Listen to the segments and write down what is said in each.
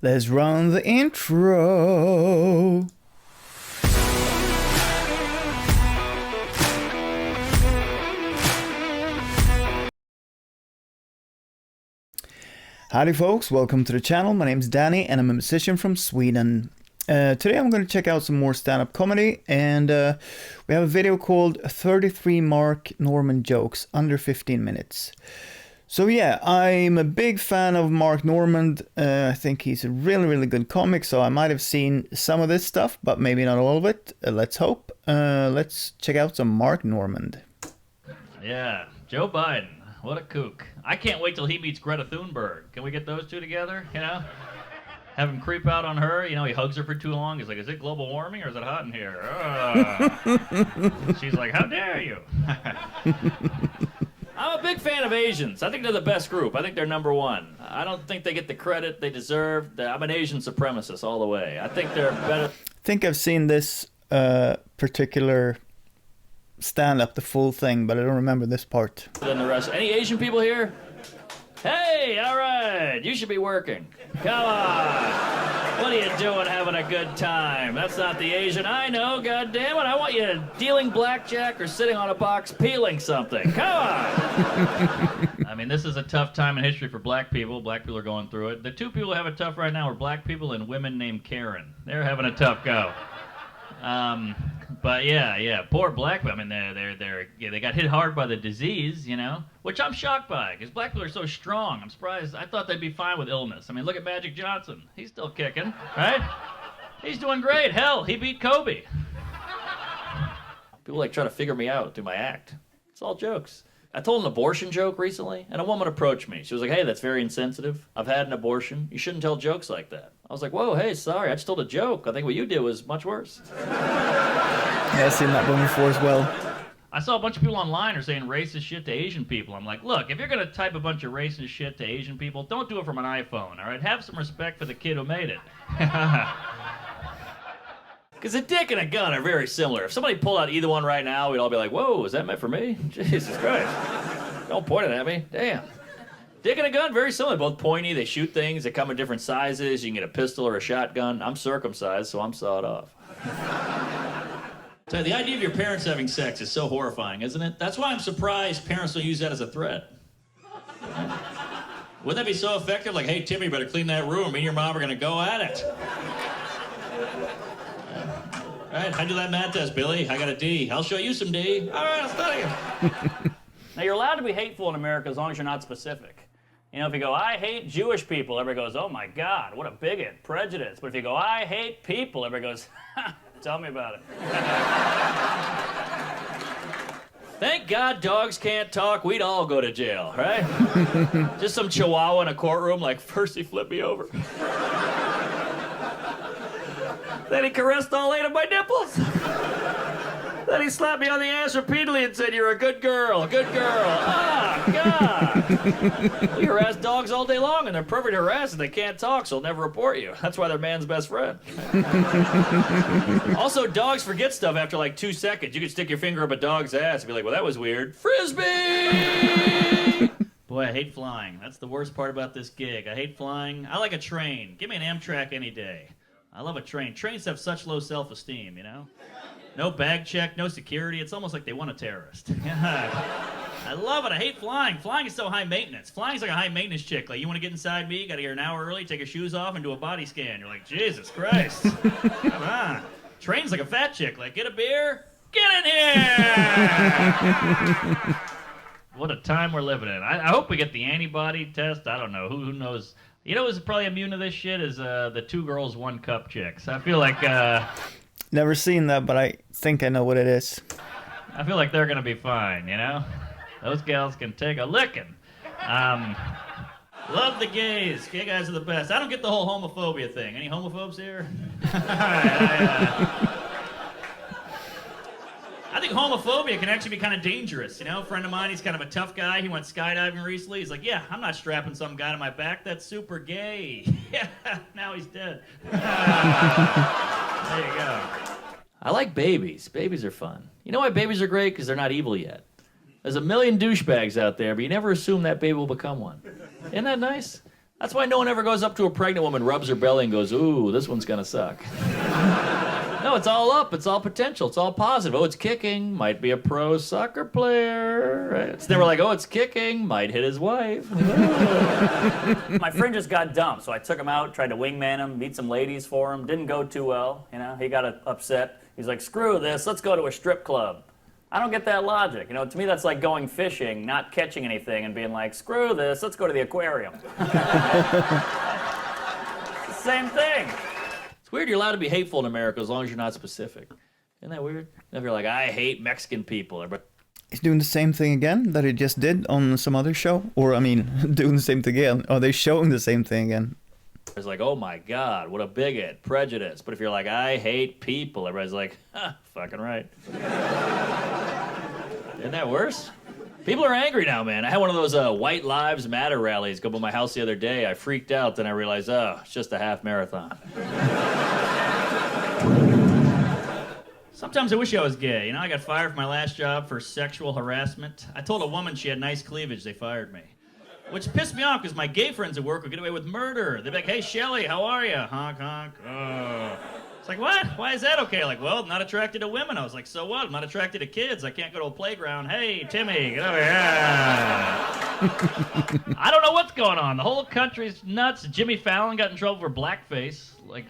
Let's run the intro. Howdy folks, welcome to the channel. My name's Danny and I'm a musician from Sweden. Today I'm going to check out some more stand-up comedy, and we have a video called 33 Mark Norman Jokes Under 15 Minutes. So yeah, I'm a big fan of Mark Norman. I think he's a really good comic, so I might have seen some of this stuff, but maybe not all of it. Let's hope. Let's check out some Mark Norman. Yeah, Joe Biden. What a kook. I can't wait till he meets Greta Thunberg. Can we get those two together, you know? Have him creep out on her, you know, he hugs her for too long. He's like, is it global warming or is it hot in here? She's like, how dare you? I'm a big fan of Asians. I think they're the best group. I think they're number one. I don't think they get the credit they deserve. I'm an Asian supremacist all the way. I think they're better. I think I've seen this particular stand-up, the full thing, but I don't remember this part. Than the rest. Any Asian people here? Hey, all right, you should be working. Come on. What are you doing having a good time? That's not the Asian I know, goddammit. I want you dealing blackjack or sitting on a box peeling something. Come on. I mean, this is a tough time in history for black people. Black people are going through it. The two people who have it tough right now are black people and women named Karen. They're having a tough go. But yeah, poor black people. I mean, they got hit hard by the disease, you know, which I'm shocked by, because black people are so strong. I'm surprised. I thought they'd be fine with illness. I mean, look at Magic Johnson. He's still kicking, right? He's doing great. Hell, he beat Kobe. People like try to figure me out through my act. It's all jokes. I told an abortion joke recently, and a woman approached me. She was like, hey, that's very insensitive. I've had an abortion. You shouldn't tell jokes like that. I was like, whoa, hey, sorry, I just told a joke. I think what you did was much worse. Yeah, I've seen that one before as well. I saw a bunch of people online are saying racist shit to Asian people. I'm like, look, if you're going to type a bunch of racist shit to Asian people, don't do it from an iPhone, all right? Have some respect for the kid who made it. Because a dick and a gun are very similar. If somebody pulled out either one right now, we'd all be like, whoa, is that meant for me? Jesus Christ. Don't point it at me. Damn. Dick and a gun, very similar. Both pointy, they shoot things, they come in different sizes. You can get a pistol or a shotgun. I'm circumcised, so I'm sawed off. So the idea of your parents having sex is so horrifying, isn't it? That's why I'm surprised parents don't use that as a threat. Wouldn't that be so effective? Like, hey, Timmy, better clean that room. Me and your mom are going to go at it. All right, how'd you do that math test, Billy? I got a D. I'll show you some D. All right, I'll study you. Now, you're allowed to be hateful in America as long as you're not specific. You know, if you go, I hate Jewish people, everybody goes, oh my God, what a bigot, prejudice. But if you go, I hate people, everybody goes, tell me about it. Thank God dogs can't talk, we'd all go to jail, right? Just some chihuahua in a courtroom, like, first he flipped me over. Then he caressed all 8 of my nipples. Then he slapped me on the ass repeatedly and said, you're a good girl, good girl. Ah, God. We harass dogs all day long, and they're perfect harassers. They can't talk, so they'll never report you. That's why they're man's best friend. Also, dogs forget stuff after like 2 seconds. You could stick your finger up a dog's ass and be like, well, that was weird. Frisbee! Boy, I hate flying. That's the worst part about this gig. I hate flying. I like a train. Give me an Amtrak any day. I love a train. Trains have such low self-esteem, you know? No bag check, no security. It's almost like they want a terrorist. I love it. I hate flying. Flying is so high maintenance. Flying's like a high maintenance chick. Like, you want to get inside me, you got to get here an hour early, take your shoes off, and do a body scan. You're like, Jesus Christ. Come on. Train's like a fat chick. Like, get a beer, get in here. What a time we're living in. I hope we get the antibody test. I don't know. Who knows? You know who's probably immune to this shit is the 2 girls, 1 cup chicks. I feel like... Never seen that, but I think I know what it is. I feel like they're going to be fine, you know? Those gals can take a licking. Love the gays. Gay guys are the best. I don't get the whole homophobia thing. Any homophobes here? I think homophobia can actually be kind of dangerous, you know? A friend of mine, he's kind of a tough guy. He went skydiving recently. He's like, yeah, I'm not strapping some guy to my back. That's super gay. Yeah, now he's dead. There you go. I like babies. Babies are fun. You know why babies are great? Because they're not evil yet. There's a million douchebags out there, but you never assume that baby will become one. Isn't that nice? That's why no one ever goes up to a pregnant woman, rubs her belly, and goes, ooh, this one's gonna suck. No, it's all up. It's all potential. It's all positive. Oh, it's kicking. Might be a pro soccer player. Right? It's never like, oh, it's kicking. Might hit his wife. My friend just got dumped, so I took him out, tried to wingman him, meet some ladies for him. Didn't go too well, you know. He got upset. He's like, screw this. Let's go to a strip club. I don't get that logic. You know, to me, that's like going fishing, not catching anything, and being like, screw this. Let's go to the aquarium. Same thing. It's weird you're allowed to be hateful in America as long as you're not specific. Isn't that weird? If you're like, I hate Mexican people. He's doing the same thing again that he just did on some other show? Or, I mean, doing the same thing again. Are they showing the same thing again? It's like, oh my God, what a bigot, prejudice. But if you're like, I hate people, everybody's like, fucking right. Isn't that worse? People are angry now, man. I had one of those White Lives Matter rallies go by my house the other day. I freaked out, then I realized, oh, it's just a half marathon. Sometimes I wish I was gay. You know, I got fired from my last job for sexual harassment. I told a woman she had nice cleavage, they fired me. Which pissed me off because my gay friends at work would get away with murder. They'd be like, hey, Shelly, how are you? Honk, honk. It's like, what? Why is that okay? Like, well, I'm not attracted to women. I was like, so what? I'm not attracted to kids. I can't go to a playground. Hey, Timmy, get over here. I don't know what's going on. The whole country's nuts. Jimmy Fallon got in trouble for blackface. Like,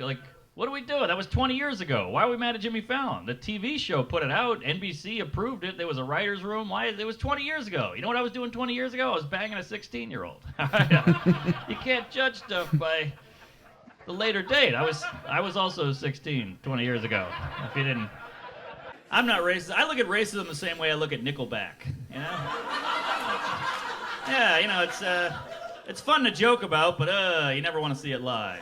what do we do? That was 20 years ago. Why are we mad at Jimmy Fallon? The TV show put it out. NBC approved it. There was a writer's room. Why? It was 20 years ago. You know what I was doing 20 years ago? I was banging a 16-year-old. You can't judge stuff by the later date. I was also 16 20 years ago. If you didn't. I'm not racist. I look at racism the same way I look at Nickelback. You know? Yeah, you know, it's fun to joke about, but you never want to see it live.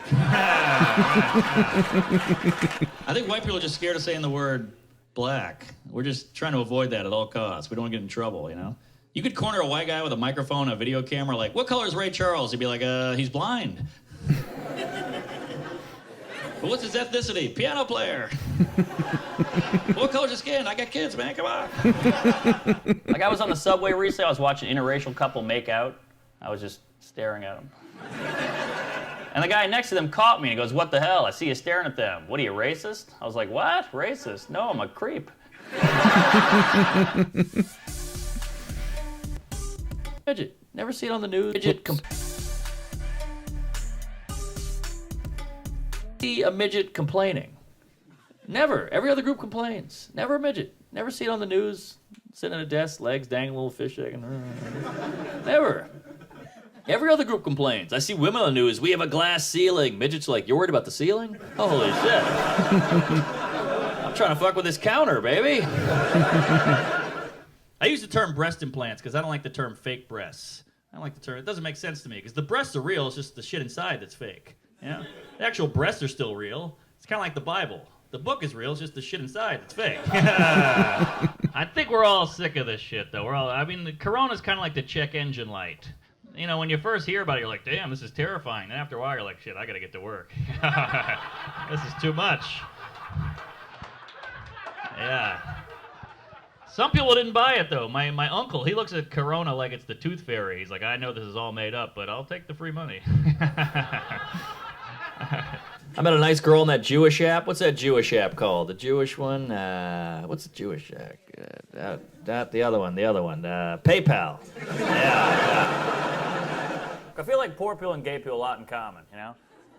I think white people are just scared of saying the word black. We're just trying to avoid that at all costs. We don't want to get in trouble, you know? You could corner a white guy with a microphone, a video camera, like, what color is Ray Charles? He'd be like, he's blind. But what's his ethnicity? Piano player. What color's his skin? I got kids, man, come on. Like, I was on the subway recently. I was watching an interracial couple make out. I was just staring at them. And the guy next to them caught me and he goes, what the hell? I see you staring at them. What are you, racist? I was like, what? Racist? No, I'm a creep. Midget. Never see it on the news. Midget. See a midget complaining. Never. Every other group complains. Never a midget. Never see it on the news. Sitting at a desk, legs dangling, a little fish egg. Never. Every other group complains. I see women on the news. We have a glass ceiling. Midget's like, you're worried about the ceiling? Holy shit. I'm trying to fuck with this counter, baby. I use the term breast implants because I don't like the term fake breasts. I don't like the term. It doesn't make sense to me because the breasts are real. It's just the shit inside that's fake. Yeah, the actual breasts are still real. It's kind of like the Bible. The book is real. It's just the shit inside that's fake. I think we're all sick of this shit, though. I mean, the corona's kind of like the check engine light. You know, when you first hear about it, you're like, damn, this is terrifying. And after a while, you're like, shit, I got to get to work. This is too much. Yeah. Some people didn't buy it, though. My uncle, he looks at Corona like it's the tooth fairy. He's like, I know this is all made up, but I'll take the free money. I met a nice girl in that Jewish app. What's that Jewish app called? The Jewish one? What's the Jewish app? The other one. PayPal. Yeah. I feel like poor people and gay people have a lot in common, you know?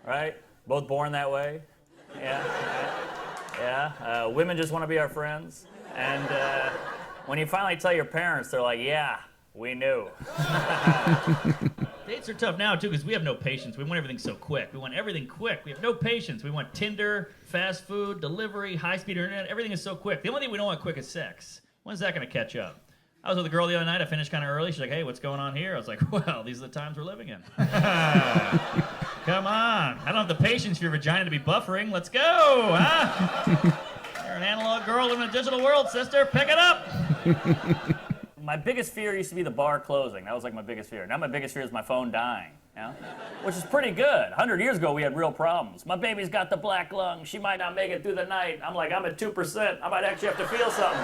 Right? Both born that way. Yeah. Yeah. Women just want to be our friends. And when you finally tell your parents, they're like, yeah, we knew. Dates are tough now, too, because we have no patience. We want everything so quick. We want everything quick. We have no patience. We want Tinder, fast food, delivery, high-speed internet. Everything is so quick. The only thing we don't want quick is sex. When's that going to catch up? I was with a girl the other night. I finished kind of early. She's like, hey, what's going on here? I was like, well, these are the times we're living in. Come on. I don't have the patience for your vagina to be buffering. Let's go, huh? You're an analog girl living in a digital world, sister. Pick it up. My biggest fear used to be the bar closing. That was like my biggest fear. Now my biggest fear is my phone dying, you know? Which is pretty good. 100 years ago, we had real problems. My baby's got the black lung. She might not make it through the night. I'm like, I'm at 2%. I might actually have to feel something.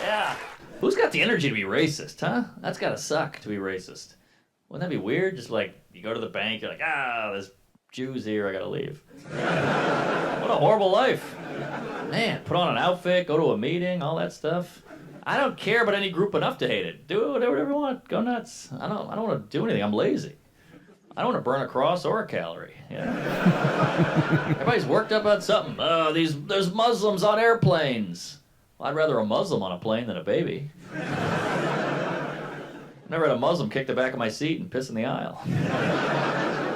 Yeah. Who's got the energy to be racist, huh? That's gotta suck to be racist. Wouldn't that be weird? Just like, you go to the bank, you're like, there's Jews here, I gotta leave. What a horrible life. Man, put on an outfit, go to a meeting, all that stuff. I don't care about any group enough to hate it. Do whatever you want. Go nuts. I don't want to do anything. I'm lazy. I don't want to burn a cross or a calorie. Yeah. Everybody's worked up about something. There's Muslims on airplanes. Well, I'd rather a Muslim on a plane than a baby. Never had a Muslim kick the back of my seat and piss in the aisle.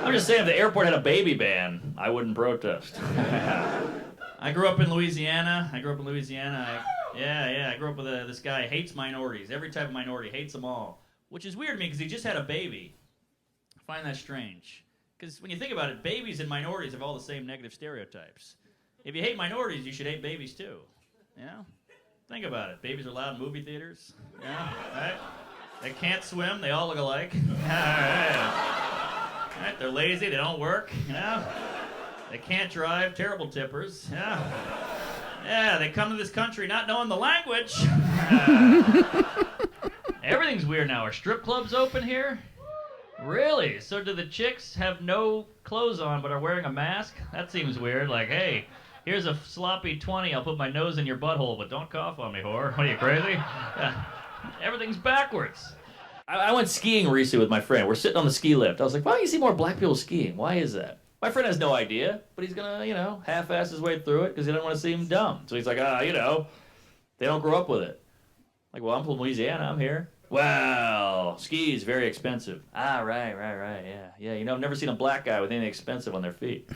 I'm just saying, if the airport had a baby ban, I wouldn't protest. I grew up in Louisiana. I grew up with this guy who hates minorities. Every type of minority, hates them all. Which is weird to me because he just had a baby. I find that strange. Because when you think about it, babies and minorities have all the same negative stereotypes. If you hate minorities, you should hate babies too. You know? Think about it. Babies are allowed in movie theaters. Yeah, right? They can't swim. They all look alike. Right? They're lazy. They don't work. You know? They can't drive. Terrible tippers. Yeah. Yeah, they come to this country not knowing the language. Everything's weird now. Are strip clubs open here? Really? So do the chicks have no clothes on but are wearing a mask? That seems weird. Like, hey, here's a sloppy 20. I'll put my nose in your butthole, but don't cough on me, whore. What are you, crazy? Yeah. Everything's backwards. I went skiing recently with my friend. We're sitting on the ski lift. I was like, why don't you see more black people skiing? Why is that? My friend has no idea, but he's going to, half-ass his way through it because he doesn't want to seem dumb. So he's like, they don't grow up with it. Like, well, I'm from Louisiana. I'm here. Well, ski is very expensive. Right, yeah. Yeah, I've never seen a black guy with anything expensive on their feet.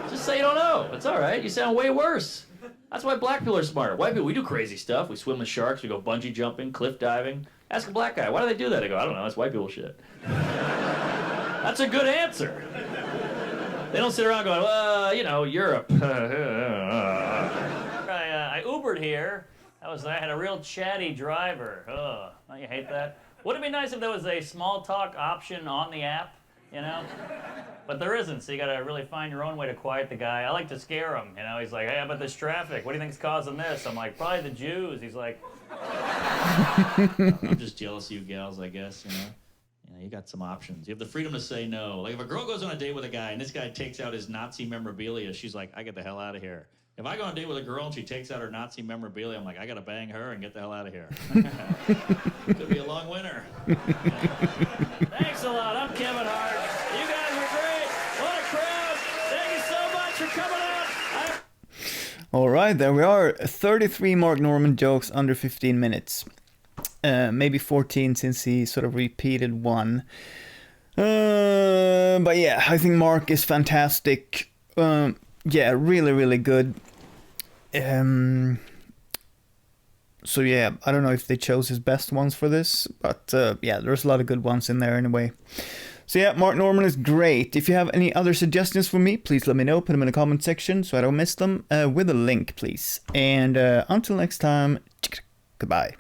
Just say you don't know. It's all right. You sound way worse. That's why black people are smarter. White people, we do crazy stuff. We swim with sharks. We go bungee jumping, cliff diving. Ask a black guy, why do they do that? I go, I don't know. That's white people shit. That's a good answer. They don't sit around going, Europe. I Ubered here. I had a real chatty driver. Don't you hate that? Wouldn't it be nice if there was a small talk option on the app, But there isn't, so you gotta really find your own way to quiet the guy. I like to scare him, He's like, hey, how about this traffic? What do you think's causing this? I'm like, probably the Jews. He's like... I'm just jealous of you gals, I guess, You got some options. You have the freedom to say no. Like, if a girl goes on a date with a guy and this guy takes out his Nazi memorabilia, she's like, I get the hell out of here. If I go on a date with a girl and she takes out her Nazi memorabilia, I'm like, I gotta bang her and get the hell out of here. Could be a long winter. Thanks a lot. I'm Kevin Hart. You guys were great. What a crowd. Thank you so much for coming out. All right, there we are. 33 Mark Norman jokes under 15 minutes. Maybe 14 since he sort of repeated one. But yeah, I think Mark is fantastic. Yeah, really, really good. So yeah, I don't know if they chose his best ones for this, but yeah, there's a lot of good ones in there anyway. So yeah, Mark Norman is great. If you have any other suggestions for me, please let me know. Put them in the comment section so I don't miss them with a link, please. And until next time, goodbye.